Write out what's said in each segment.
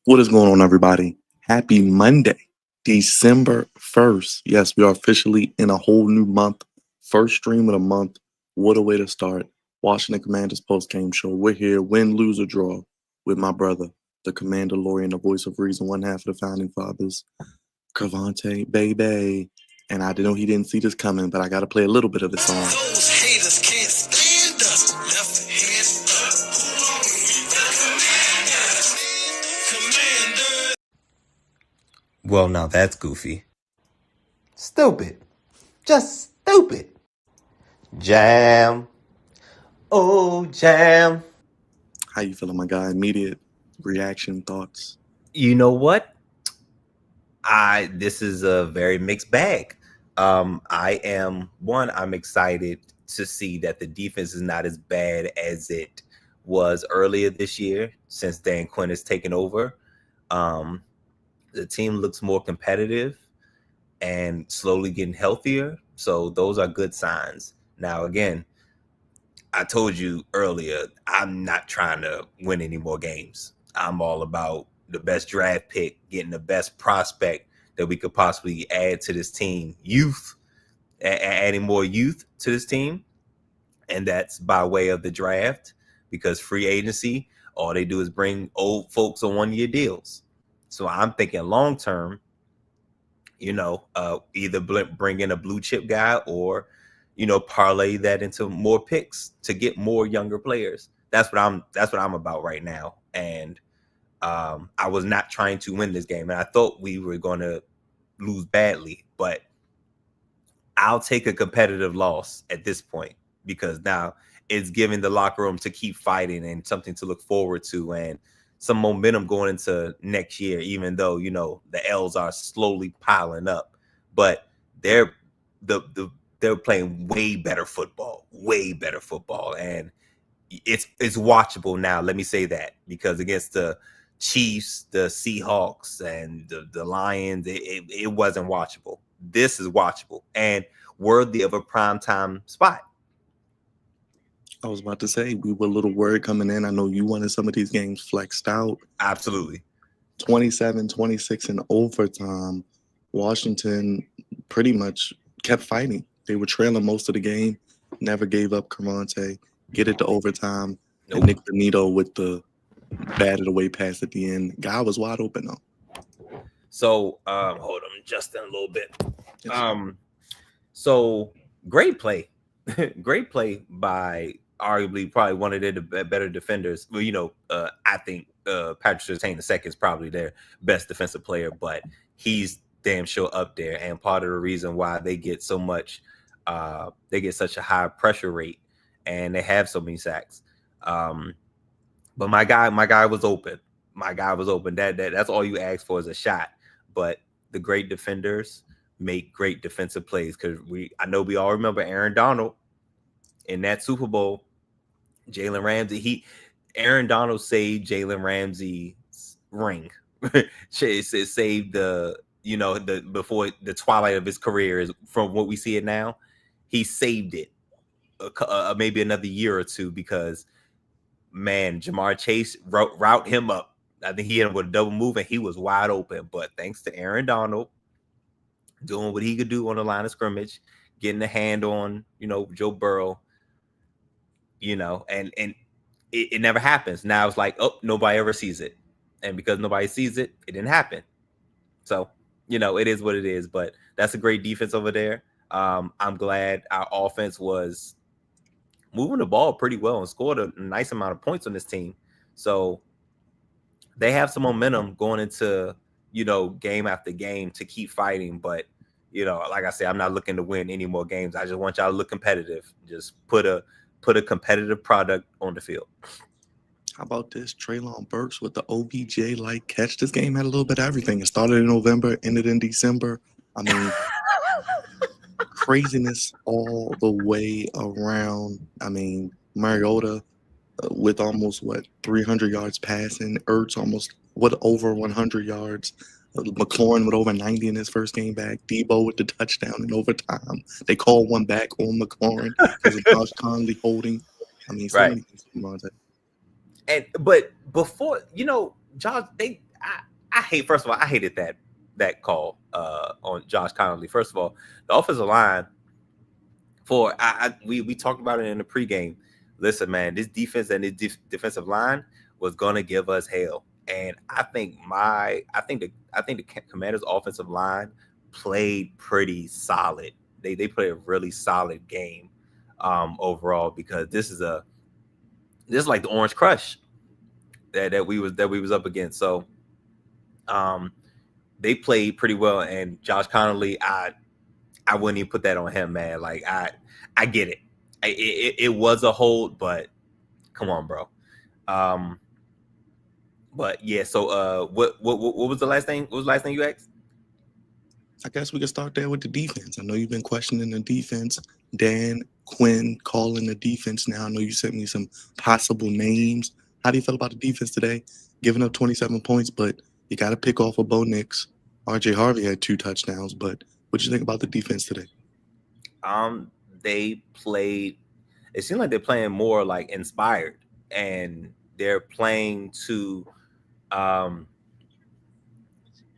What is going on, everybody? Happy Monday, December 1st. Yes, we are officially in a whole new month. First stream of the month. What a way to start. Washington Commanders post-game show. We're here, win, lose, or draw, with my brother, the Commanderlorian, the voice of reason, one half of the founding fathers, Crevonte, baby. And I know he didn't see this coming, but I got to play a little bit of the song. Those haters can't stand us. Left hand up. Commander. Well, now that's goofy. Stupid. Just stupid. Jam. Oh, jam. How you feeling, my guy? Immediate reaction, thoughts? You know what? This is a very mixed bag. I'm excited to see that the defense is not as bad as it was earlier this year since Dan Quinn has taken over. The team looks more competitive and slowly getting healthier. So those are good signs. Now, again, I told you earlier, I'm not trying to win any more games. I'm all about the best draft pick, getting the best prospect that we could possibly add to this team. Youth, adding more youth to this team. And that's by way of the draft, because free agency, all they do is bring old folks on 1-year deals. So I'm thinking long term, either bring in a blue chip guy or, parlay that into more picks to get more younger players. That's what I'm about right now. And I was not trying to win this game, and I thought we were going to lose badly, but I'll take a competitive loss at this point, because now it's giving the locker room to keep fighting and something to look forward to and some momentum going into next year, even though, the L's are slowly piling up. But they're playing way better football, and it's watchable now. Let me say that, because against the Chiefs, the Seahawks, and the Lions, it wasn't watchable. This is watchable and worthy of a primetime spot. I was about to say, we were a little worried coming in. I know you wanted some of these games flexed out. Absolutely. 27-26 in overtime. Washington pretty much kept fighting. They were trailing most of the game, never gave up. Crevonte, get it to overtime. Nope. And Nick Benito with the batted away pass at the end. Guy was wide open, though. So, hold on just a little bit. So great play. Great play by arguably probably one of their better defenders. Well, I think Patrick Surtain II is probably their best defensive player, but he's damn sure up there. And part of the reason why they get so much, they get such a high pressure rate and they have so many sacks. But my guy was open. That's all you ask for is a shot. But the great defenders make great defensive plays, because I know we all remember Aaron Donald in that Super Bowl. Jalen Ramsey, Aaron Donald saved Jalen Ramsey's ring. Saved before the twilight of his career, is from what we see it now. He saved it maybe another year or two, because man, Jamar Chase route him up. I think he hit him with a double move and he was wide open. But thanks to Aaron Donald doing what he could do on the line of scrimmage, getting a hand on, Joe Burrow, and it never happens. Now it's like, oh, nobody ever sees it. And because nobody sees it, it didn't happen. So, it is what it is. But that's a great defense over there. I'm glad our offense was moving the ball pretty well and scored a nice amount of points on this team. So they have some momentum going into, game after game to keep fighting. But, like I said, I'm not looking to win any more games. I just want y'all to look competitive. Just put a competitive product on the field. How about this? Treylon Burks with the OBJ-like catch. This game had a little bit of everything. It started in November, ended in December. I mean, craziness all the way around. I mean, Mariota with almost 300 yards passing. Ertz almost over 100 yards. McLaurin with over 90 in his first game back. Debo with the touchdown in overtime. They called one back on McLaurin because of Josh Conley holding. I mean, so Right. many things. But before, Josh, I hate. First of all, I hated that call on Josh Connolly. First of all, the offensive line we talked about it in the pregame. Listen, man, this defense and this defensive line was gonna give us hell, and I think the Commanders' offensive line played pretty solid. They played a really solid game overall, because this is like the Orange Crush that we was up against. So they played pretty well, and Josh Connolly, I wouldn't even put that on him, man. Like I get it. It was a hold, but come on, bro. But yeah. So what was the last thing? What was the last thing you asked? I guess we can start there with the defense. I know you've been questioning the defense. Dan Quinn calling the defense now. I know you sent me some possible names. How do you feel about the defense today? Giving up 27 points, but you got to pick off of Bo Nix. RJ Harvey had 2 touchdowns, but what do you think about the defense today? They played. It seemed like they're playing more like inspired, and they're playing to.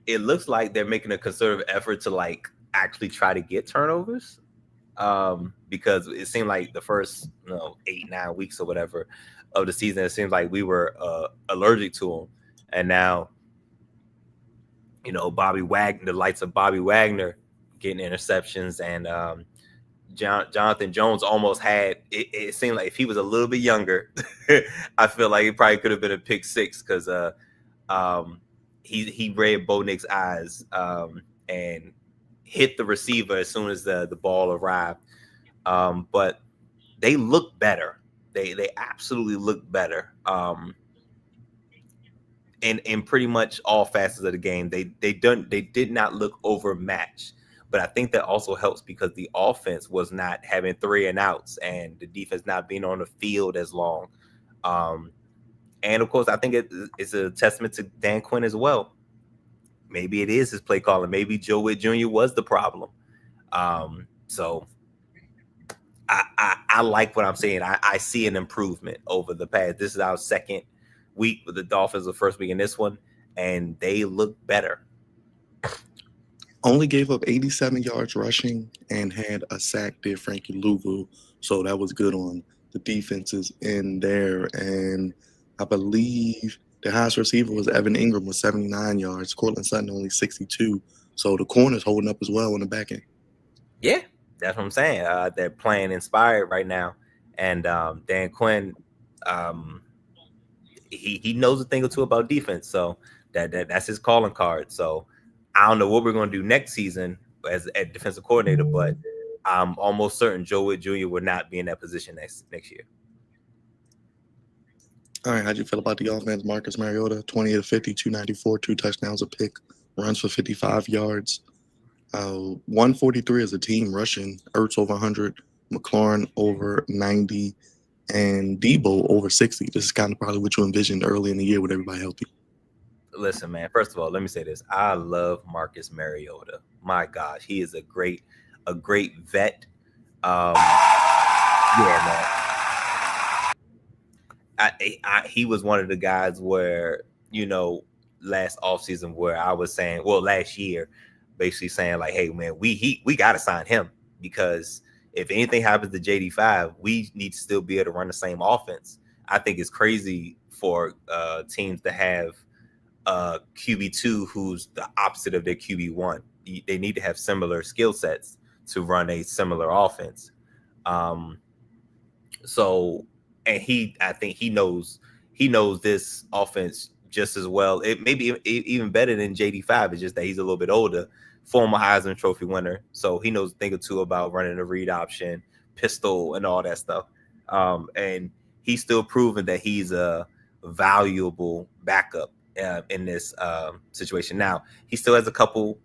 It looks like they're making a concerted effort to like actually try to get turnovers, because it seemed like the first 8-9 weeks or whatever of the season, it seems like we were allergic to them, and now Bobby Wagner, the lights of Bobby Wagner getting interceptions, and Jonathan Jones almost had it seemed like if he was a little bit younger, I feel like it probably could have been a pick six, because he read Bo Nix's eyes and hit the receiver as soon as the ball arrived. But they look better. They absolutely look better. In pretty much all facets of the game, they did not look overmatched. But I think that also helps because the offense was not having 3 and outs, and the defense not being on the field as long. And of course, I think it's a testament to Dan Quinn as well. Maybe it is his play calling. Maybe Joe Witt Jr. was the problem. So I like what I'm saying. I see an improvement over the past. This is our second week with the Dolphins, the first week in this one, and they look better. Only gave up 87 yards rushing and had a sack, did Frankie Louvu. So that was good on the defenses in there. And I believe the highest receiver was Evan Ingram with 79 yards. Cortland Sutton only 62. So the corner's holding up as well on the back end. Yeah, that's what I'm saying. They're playing inspired right now. And Dan Quinn, he knows a thing or two about defense. So that's his calling card. So I don't know what we're going to do next season as a defensive coordinator, but I'm almost certain Joe Witt Jr. will not be in that position next year. All right, how'd you feel about the offense? Marcus Mariota, 20 of 50, 294, 2 touchdowns, a pick, runs for 55 yards. 143 as a team rushing. Ertz over 100, McLaurin over 90, and Debo over 60. This is kind of probably what you envisioned early in the year with everybody healthy. Listen, man, first of all, let me say this. I love Marcus Mariota. My gosh, he is a great vet. Yeah, man. He was one of the guys where, last offseason where I was saying, well, last year, basically saying like, hey, man, we got to sign him, because if anything happens to JD5, we need to still be able to run the same offense. I think it's crazy for teams to have QB2 who's the opposite of their QB1. They need to have similar skill sets to run a similar offense. So, and I think he knows this offense just as well. It may be even better than JD5. It's just that he's a little bit older, former Heisman Trophy winner. So he knows a thing or two about running a read option, pistol, and all that stuff. And he's still proven that he's a valuable backup in this situation. Now, he still has a couple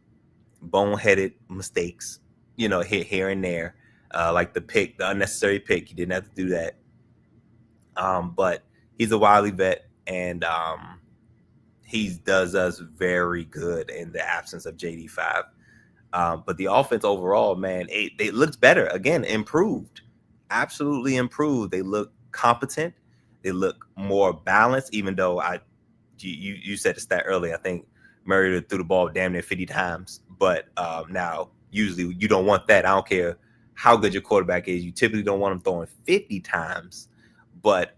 boneheaded mistakes, here and there, like the unnecessary pick. He didn't have to do that. But he's a wily vet, and he does us very good in the absence of JD5. But the offense overall, man, it looks better. Again, improved. Absolutely improved. They look competent. They look more balanced, even though you said the stat earlier. I think Murray threw the ball damn near 50 times. But now, usually, you don't want that. I don't care how good your quarterback is. You typically don't want them throwing 50 times. But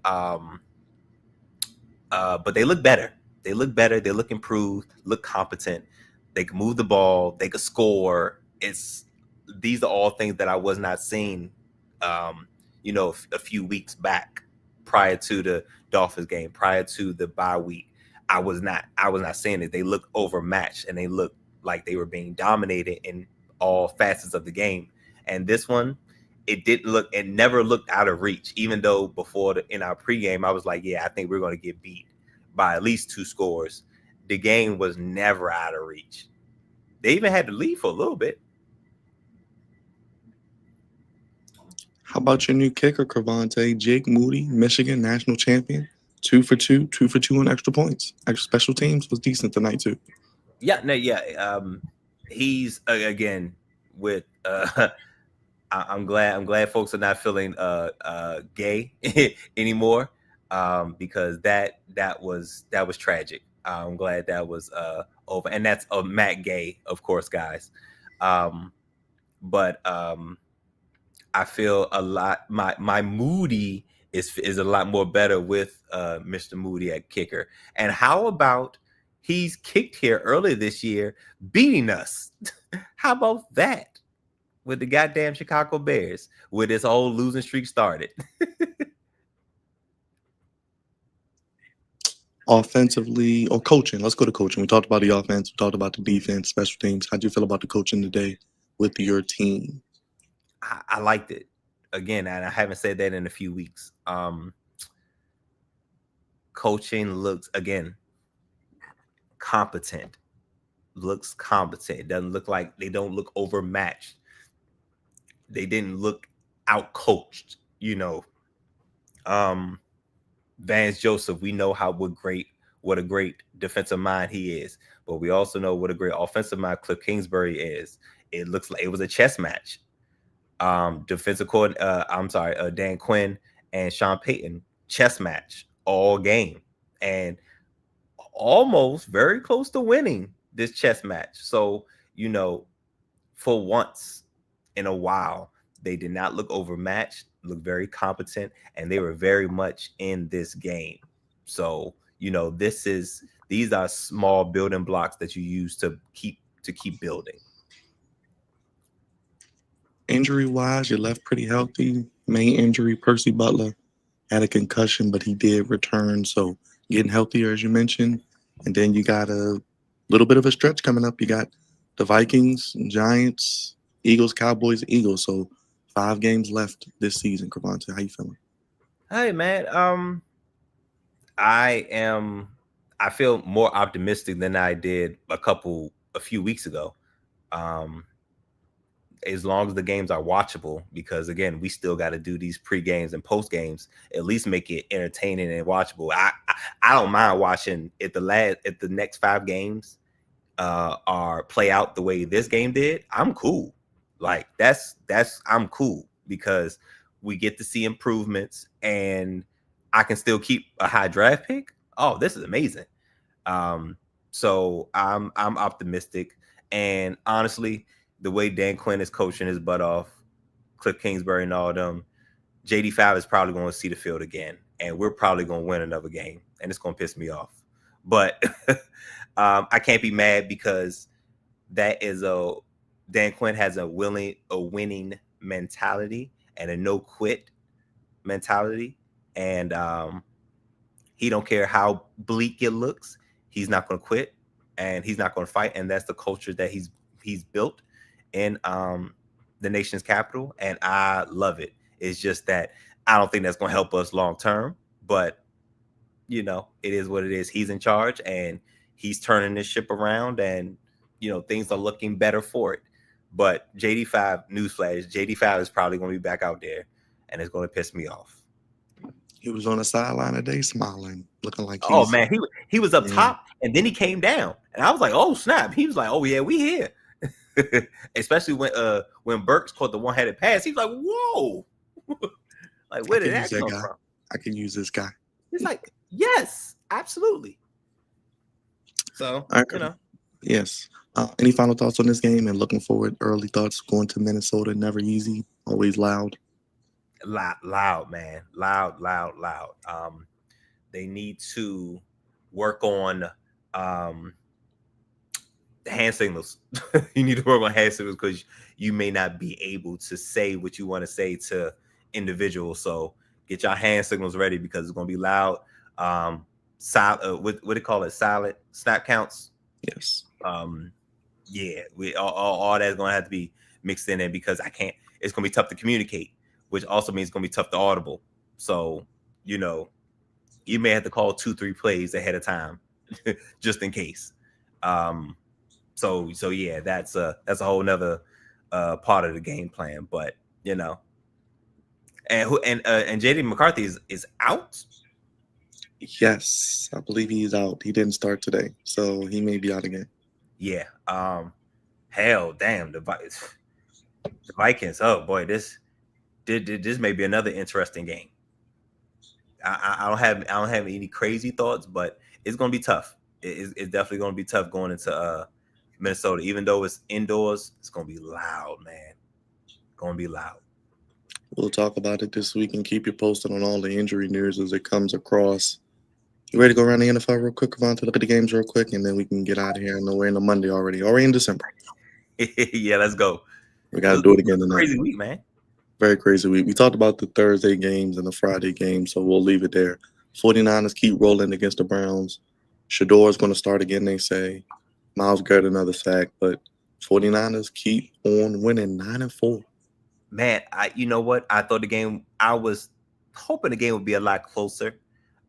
they look better. They look better. They look improved. Look competent. They can move the ball. They can score. These are all things that I was not seeing, a few weeks back, prior to the Dolphins game, prior to the bye week. I was not seeing it. They look overmatched, and they look like they were being dominated in all facets of the game. And this one, it never looked out of reach. Even though in our pregame, I was like, yeah, I think we're going to get beat by at least 2 scores. The game was never out of reach. They even had to lead for a little bit. How about your new kicker, Crevonte? Jake Moody, Michigan national champion. 2 for 2 on extra points. Extra special teams was decent tonight too. Yeah, no, yeah. He's again with. I'm glad folks are not feeling gay anymore, because that was tragic. I'm glad that was over, and that's Matt Gay, of course, guys. But I feel a lot. My Moody is a lot more better with Mr. Moody at kicker. And how about he's kicked here earlier this year, beating us? How about that with the goddamn Chicago Bears, where this whole losing streak started? Offensively or coaching, let's go to coaching. We talked about the offense, we talked about the defense, special teams. How do you feel about the coaching today with your team? I liked it. Again, and I haven't said that in a few weeks. Coaching looks, again, competent. Looks competent. It doesn't look like they don't look overmatched. They didn't look out-coached, Vance Joseph, we know what a great defensive mind he is, but we also know what a great offensive mind Cliff Kingsbury is. It looks like it was a chess match. Defensive coordinator, Dan Quinn and Sean Payton, chess match all game, and almost very close to winning this chess match. So, for once in a while, they did not look overmatched, look very competent, and they were very much in this game. So, these are small building blocks that you use to keep building. Injury-wise, you're left pretty healthy. Main injury, Percy Butler, had a concussion, but he did return. So getting healthier, as you mentioned. And then you got a little bit of a stretch coming up. You got the Vikings, Giants, Eagles, Cowboys, Eagles. So 5 games left this season. Crevonte, how you feeling? Hey, man. I feel more optimistic than I did a few weeks ago. As long as the games are watchable, because again, we still got to do these pre-games and post-games, at least make it entertaining and watchable. I don't mind watching if the next 5 games are play out the way this game did. I'm cool. Like I'm cool, because we get to see improvements, and I can still keep a high draft pick. Oh, this is amazing. So I'm optimistic, and honestly, the way Dan Quinn is coaching his butt off, Cliff Kingsbury and all them, JD5 is probably going to see the field again, and we're probably going to win another game, and it's going to piss me off. But I can't be mad, because Dan Quinn has a winning mentality and a no quit mentality, and he don't care how bleak it looks. He's not going to quit, and he's not going to fight, and that's the culture that he's built in the nation's capital, and I love it. It's just that I don't think that's going to help us long term, but it is what it is. He's in charge, and he's turning this ship around, and things are looking better for it. But JD5, newsflash, JD5 is probably going to be back out there, and it's going to piss me off. He was on the sideline today, smiling, looking like oh man, he was up top, and then he came down, and I was like, oh snap. He was like, oh yeah, we here. Especially when Burks caught the one-handed pass, he was like, whoa. Like, where did that come from? I can use this guy. He's like, yes, absolutely. So, All right, yes. Any final thoughts on this game and looking forward? Early thoughts going to Minnesota, never easy, always loud. loud, man. Loud. They need to work on hand signals. You need to work on hand signals because you may not be able to say what you want to say to individuals. So get your hand signals ready because it's going to be loud. What do you call it? Silent snap counts. Yes. Yeah, we all that's going to have to be mixed in there because I can't. It's going to be tough to communicate, which also means it's going to be tough to audible. So you may have to call 2-3 plays ahead of time just in case. So yeah, that's a whole nother part of the game plan. But and JD McCarthy is out. Yes, I believe he's out. He didn't start today, so he may be out again. Yeah. Hell, damn the Vikings. Oh boy, this may be another interesting game. I don't have any crazy thoughts, but it's gonna be tough. It's definitely gonna be tough going into Minnesota. Even though it's indoors, it's gonna be loud, man. Gonna be loud. We'll talk about it this week and keep you posted on all the injury news as it comes across. You ready to go around the NFL real quick, Crevonte? Look at the games real quick, and then we can get out of here. I know we're in the Monday already in December. Yeah, let's go. We got to do it again tonight. Crazy week, man. Very crazy week. We talked about the Thursday games and the Friday games, so we'll leave it there. 49ers keep rolling against the Browns. Shador's going to start again, they say. Miles Garrett another sack, but 49ers keep on winning 9-4. Man, you know what? I thought I was hoping the game would be a lot closer.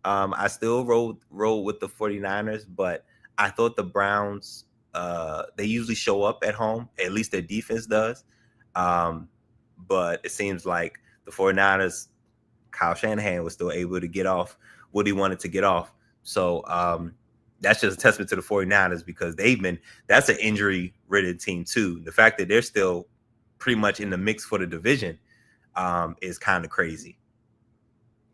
I still rolled with the 49ers, but I thought the Browns, they usually show up at home. At least their defense does. But it seems like the 49ers, Kyle Shanahan was still able to get off what he wanted to get off. So that's just a testament to the 49ers because that's an injury-ridden team too. The fact that they're still pretty much in the mix for the division is kind of crazy.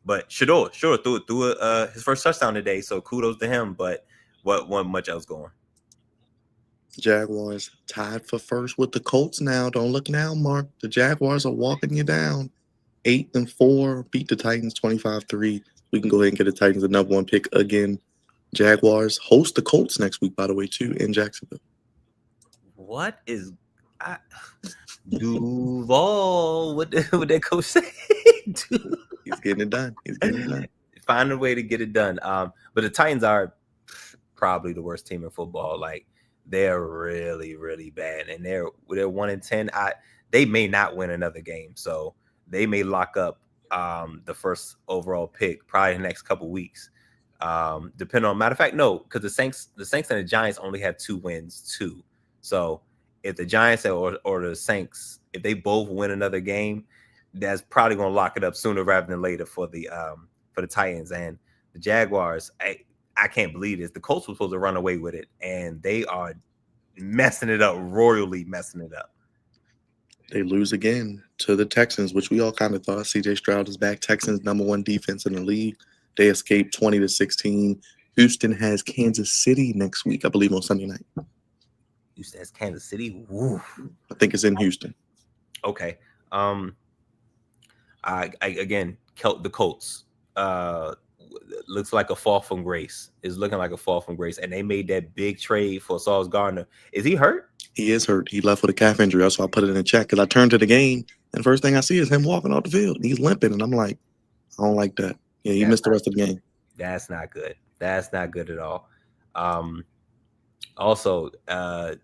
But Shador threw his first touchdown today, so kudos to him. But wasn't much else going. Jaguars tied for first with the Colts now. Don't look now, Mark. The Jaguars are walking you down. 8-4, beat the Titans 25-3. We can go ahead and get the Titans a number one pick again. Jaguars host the Colts next week, by the way, too, in Jacksonville. What is Duval? What that coach say? He's getting it done. Find a way to get it done. But the Titans are probably the worst team in football. Like they're really, really bad, and they're 1-10. They may not win another game, so they may lock up the first overall pick probably in the next couple weeks. Depending on matter of fact, no, because the Saints and the Giants only have 2 wins too. So if the Giants or the Saints, if they both win another game, that's probably going to lock it up sooner rather than later for the Titans and the Jaguars. I can't believe this. The Colts were supposed to run away with it, and they are messing it up, royally messing it up. They lose again to the Texans, which we all kind of thought. C.J. Stroud is back. Texans number 1 defense in the league. They escaped 20-16. Houston has Kansas City next week, I believe, on Sunday night. Houston has Kansas City. Woo. I think it's in Houston. Okay. Again, the Colts. Looks like a fall from grace. It's looking like a fall from grace, and they made that big trade for Sauce Gardner. Is he hurt? He is hurt. He left with a calf injury. That's why I put it in the chat because I turned to the game, and the first thing I see is him walking off the field. He's limping, and I'm like, I don't like that. Yeah, he missed the rest of the game. That's not good. That's not good at all. Also, I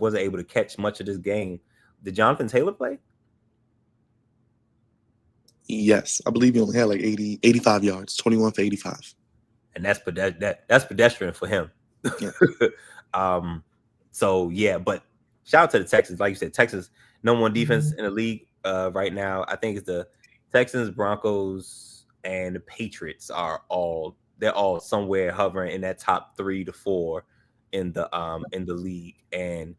wasn't able to catch much of this game. Did Jonathan Taylor play? Yes, I believe he only had like 85 yards, 21 for 85. And that's pedestrian for him. Yeah. So yeah, but shout out to the Texans. Like you said, Texas number 1 defense in the league right now. I think it's the Texans, Broncos, and the Patriots they're all somewhere hovering in that top 3 to 4 in the league. And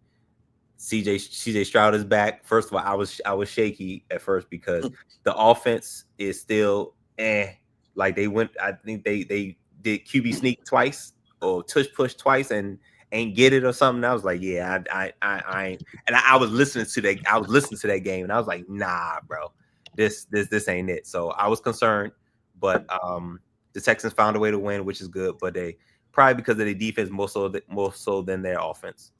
CJ Stroud is back. First of all, I was shaky at first because the offense is still like they went. I think they did QB sneak twice or tush push twice and ain't get it or something. I was like, yeah, I ain't. And I was listening to that. I was listening to that game, and I was like, nah, bro, this ain't it. So I was concerned, but the Texans found a way to win, which is good. But they probably because of their defense more so than their offense.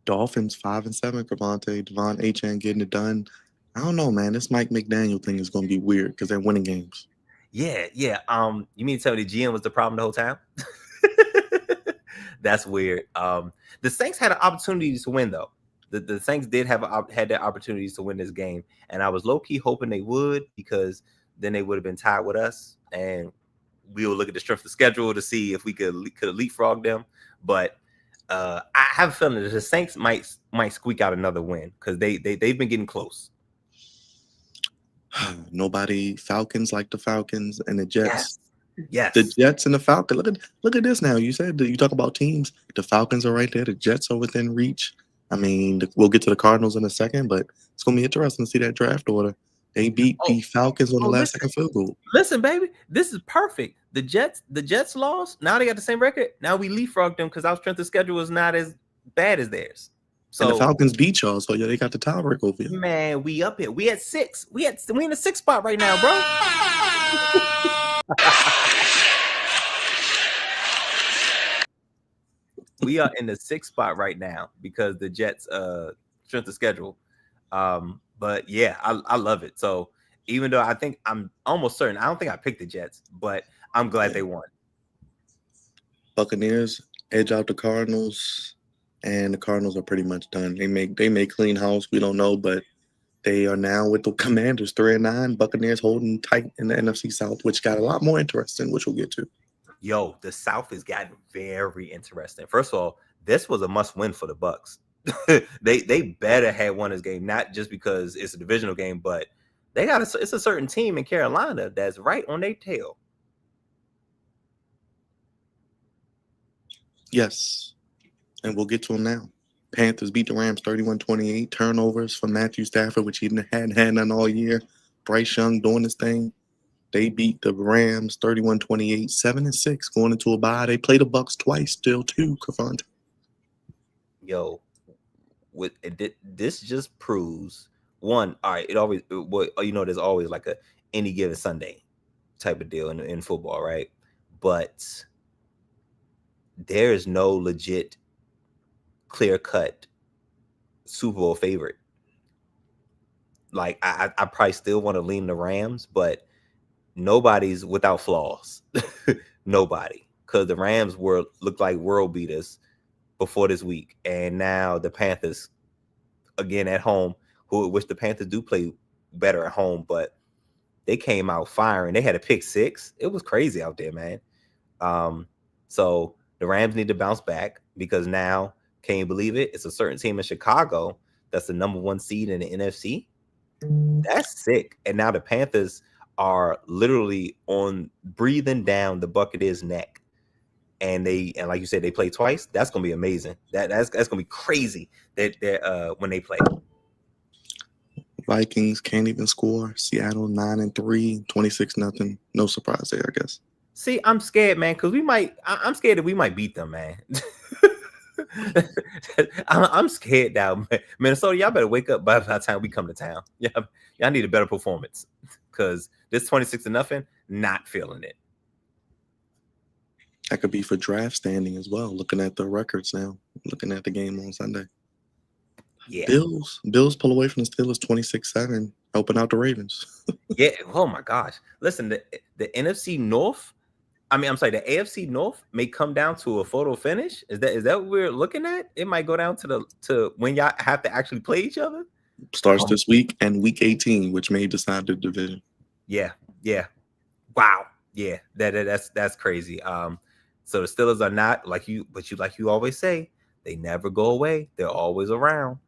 Dolphins 5-7. Crevonte, Devon Achane getting it done. I don't know, man. This Mike McDaniel thing is going to be weird because they're winning games. Yeah. You mean to tell me the GM was the problem the whole time? That's weird. The Saints had an opportunity to win, though. The Saints did had their opportunities to win this game, and I was low key hoping they would, because then they would have been tied with us, and we will look at the strength of the schedule to see if we could leapfrog them. But I have a feeling that the Saints might squeak out another win, because they've been getting close. Nobody Falcons like the Falcons and the Jets. Yes. The Jets and the Falcons. Look at this now. You said you talk about teams. The Falcons are right there. The Jets are within reach. I mean, we'll get to the Cardinals in a second, but it's going to be interesting to see that draft order. They beat the Falcons on the last second field goal. Listen, baby, this is perfect. The Jets lost. Now they got the same record. Now we leapfrogged them because our strength of schedule is not as bad as theirs. So and the Falcons beat y'all, so yeah, they got the tiebreak over you. Man, we up here. We at 6. We in the 6th spot right now, bro. We are in the 6th spot right now because the Jets strength of schedule. But yeah, I love it. So even though I'm almost certain, I don't think I picked the Jets, but I'm glad they won. Buccaneers edge out the Cardinals, and the Cardinals are pretty much done. They may clean house. We don't know, but they are now with the Commanders 3-9. Buccaneers holding tight in the NFC South, which got a lot more interesting, which we'll get to. Yo, the South has gotten very interesting. First of all, this was a must-win for the Bucs. they better have won this game, not just because it's a divisional game, but it's a certain team in Carolina that's right on their tail. Yes, and we'll get to them now. Panthers beat the Rams 31-28. Turnovers from Matthew Stafford, which he hadn't had none all year. Bryce Young doing his thing. They beat the Rams 31-28, 7-6 going into a bye. They play the Bucs twice still too, Crevonte. Yo, this just proves one. All right, there's always like a any given Sunday type of deal in football, right? But there is no legit clear-cut Super Bowl favorite. Like I probably still want to lean the Rams, but nobody's without flaws. Nobody, because the Rams looked like world beaters before this week, and now the Panthers again at home, which the Panthers do play better at home, but they came out firing. They had a pick 6. It was crazy out there, man. So the Rams need to bounce back, because now, can you believe it? It's a certain team in Chicago that's the number 1 seed in the NFC. That's sick. And now the Panthers are literally on breathing down the Buccaneers' neck. And like you said, they play twice. That's gonna be amazing. That's gonna be crazy that when they play. Vikings can't even score. Seattle 9-3, 26-0. No surprise there, I guess. See, I'm scared, man, because I'm scared that we might beat them, man. I'm scared now, man. Minnesota, y'all better wake up by the time we come to town. Y'all need a better performance, because this 26-0, not feeling it. That could be for draft standing as well. Looking at the records now, looking at the game on Sunday. Yeah. Bills pull away from the Steelers 26-7, helping out the Ravens. Yeah. Oh my gosh. Listen, the NFC North. I'm sorry, the AFC North may come down to a photo finish. Is that what we're looking at? It might go down to when y'all have to actually play each other. Starts this week and week 18, which may decide the division. Yeah. Wow. Yeah. That's crazy. So the Steelers are not like you always say, they never go away. They're always around.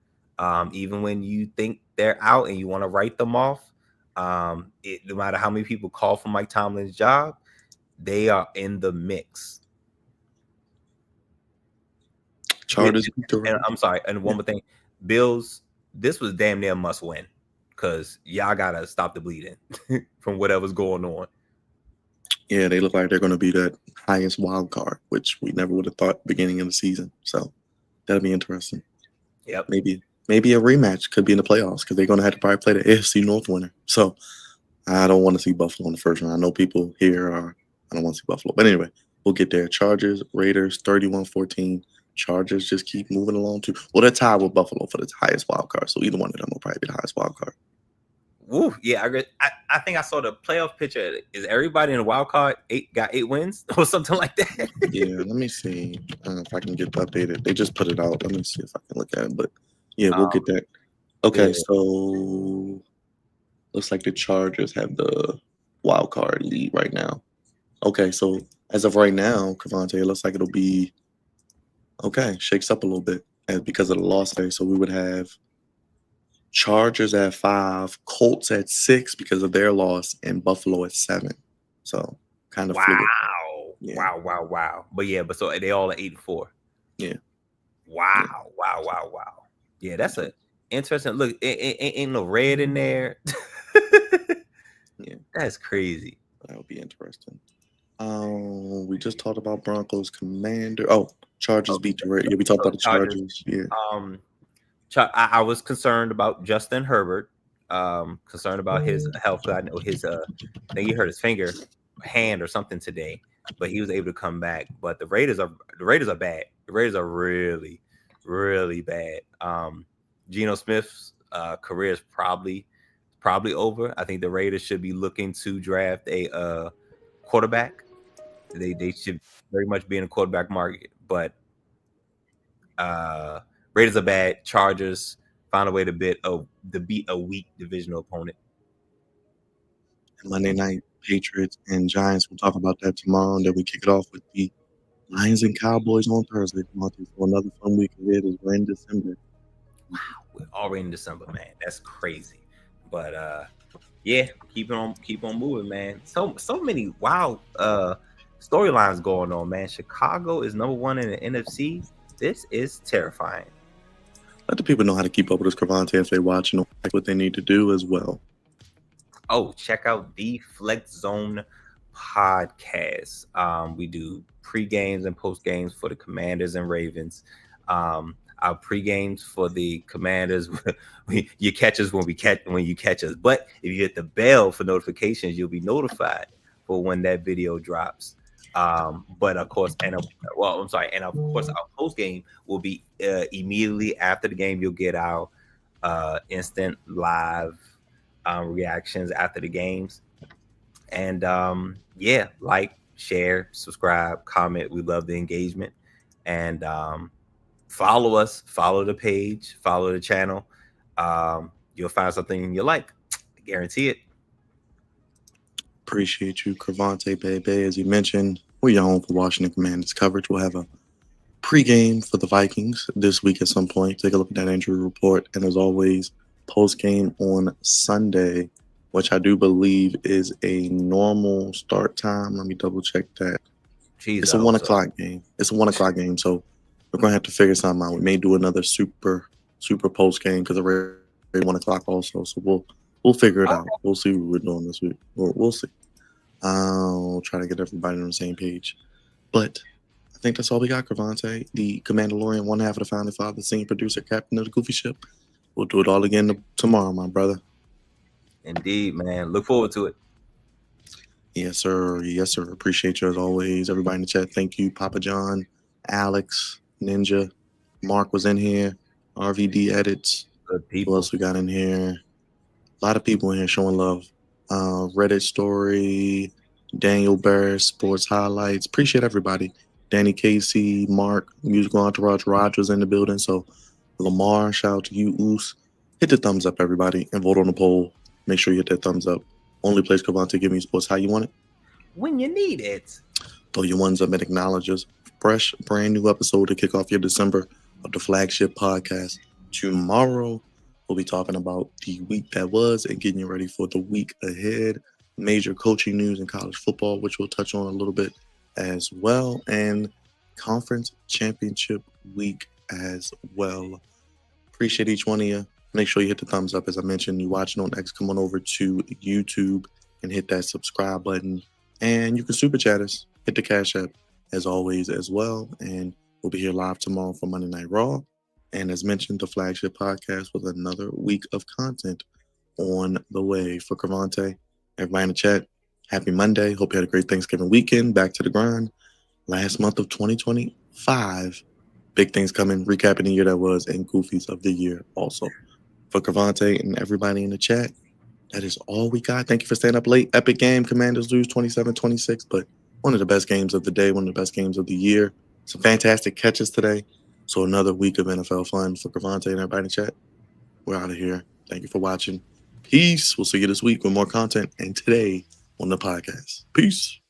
Even when you think they're out and you want to write them off, no matter how many people call for Mike Tomlin's job, they are in the mix. Chargers. And I'm sorry. And one more thing, Bills, this was damn near must win, because y'all got to stop the bleeding from whatever's going on. Yeah, they look like they're going to be that highest wild card, which we never would have thought beginning of the season. So that'll be interesting. Yep. Maybe a rematch could be in the playoffs because they're going to have to probably play the AFC North winner. So I don't want to see Buffalo in the first round. I know people here are, I don't want to see Buffalo. But anyway, we'll get there. Chargers, Raiders, 31-14. Chargers just keep moving along too. Well, they're tied with Buffalo for the highest wild card. So either one of them will probably be the highest wild card. Woo, yeah, I think I saw the playoff picture. Is everybody in the wild card got 8 wins or something like that? Yeah, let me see if I can get updated. They just put it out. Let me see if I can look at it. But yeah, we'll get that. Okay, yeah. so looks like the Chargers have the wild card lead right now. Okay, so as of right now, Crevonte, it looks like it'll be okay. Shakes up a little bit because of the loss day. So we would have Chargers at 5, Colts at 6 because of their loss, and Buffalo at 7. So kind of fluid. Yeah. Wow. But so they all at 8-4. Yeah. Wow. Yeah, that's a interesting look. Ain't no red in there. Yeah, that's crazy. That'll be interesting. We just talked about Broncos Commander. Oh, Chargers beat the Raiders. Yeah, we talked about the Chargers. Yeah. I was concerned about Justin Herbert. Concerned about his health. I know his I think he hurt his hand or something today, but he was able to come back. But the Raiders are bad. The Raiders are really, really bad. Geno Smith's career is probably over. I think the Raiders should be looking to draft a quarterback. They should very much be in a quarterback market, but Raiders are bad. Chargers found a way to beat a weak divisional opponent. Monday night, Patriots and Giants. We'll talk about that tomorrow, and then we kick it off with the Lions and Cowboys on Thursday. So another fun week ahead as we're in December. Wow, we're already in December, man. That's crazy. But yeah, keep on moving, man. So many wild storylines going on, man. Chicago is number 1 in the NFC. This is terrifying. Let the people know how to keep up with us, Crevonte, if they're watching, like what they need to do as well. Oh, check out the Flex Zone podcast. We do pre-games and post-games for the Commanders and Ravens. Our pre-games for the Commanders, you catch us when you catch us. But if you hit the bell for notifications, you'll be notified for when that video drops. But of course, and of course, our post game will be immediately after the game. You'll get our instant live reactions after the games, and yeah, like, share, subscribe, comment. We love the engagement, and follow us, follow the page, follow the channel. You'll find something you like. I guarantee it. Appreciate you, Crevonte, baby. As you mentioned, we're your home for Washington Commanders coverage. We'll have a pregame for the Vikings this week at some point. Take a look at that injury report. And as always, postgame on Sunday, which I do believe is a normal start time. Let me double check that. It's a 1 o'clock game. It's a 1 o'clock game. So we're going to have to figure something out. We may do another super post game because we're at 1 o'clock also. So we'll figure it out. We'll see what we're doing this week. We'll see. I'll try to get everybody on the same page. But I think that's all we got, Crevonte. The Commanderlorian, one half of the founding father, senior producer, captain of the Goofy Ship. We'll do it all again tomorrow, my brother. Indeed, man. Look forward to it. Yes, sir. Yes, sir. Appreciate you as always. Everybody in the chat, thank you. Papa John, Alex, Ninja, Mark was in here. RVD Edits. Good people. Who else we got in here? A lot of people in here showing love. Reddit story, Daniel Barris, sports highlights. Appreciate everybody. Danny Casey, Mark, Musical Entourage, Rogers in the building. So Lamar, shout out to you, Oos. Hit the thumbs up, everybody, and vote on the poll. Make sure you hit that thumbs up. Only place Crevonte give me sports how you want it. When you need it. Throw your ones up and acknowledge us. Fresh, brand new episode to kick off your December of the flagship podcast. Tomorrow, we'll be talking about the week that was and getting you ready for the week ahead. Major coaching news in college football, which we'll touch on a little bit as well, and conference championship week as well. Appreciate each one of you. Make sure you hit the thumbs up. As I mentioned, you're watching on X, come on over to YouTube and hit that subscribe button. And you can super chat us. Hit hit the Cash App as always as well. And we'll be here live tomorrow for Monday Night Raw. And as mentioned, the flagship podcast with another week of content on the way. For Crevonte, everybody in the chat, happy Monday. Hope you had a great Thanksgiving weekend. Back to the grind. Last month of 2025. Big things coming. Recapping the year that was and Goofies of the year also. For Crevonte and everybody in the chat, that is all we got. Thank you for staying up late. Epic game. Commanders lose 27-26, but one of the best games of the day, one of the best games of the year. Some fantastic catches today. So another week of NFL fun. For Crevonte and everybody in the chat, we're out of here. Thank you for watching. Peace. We'll see you this week with more content and today on the podcast. Peace.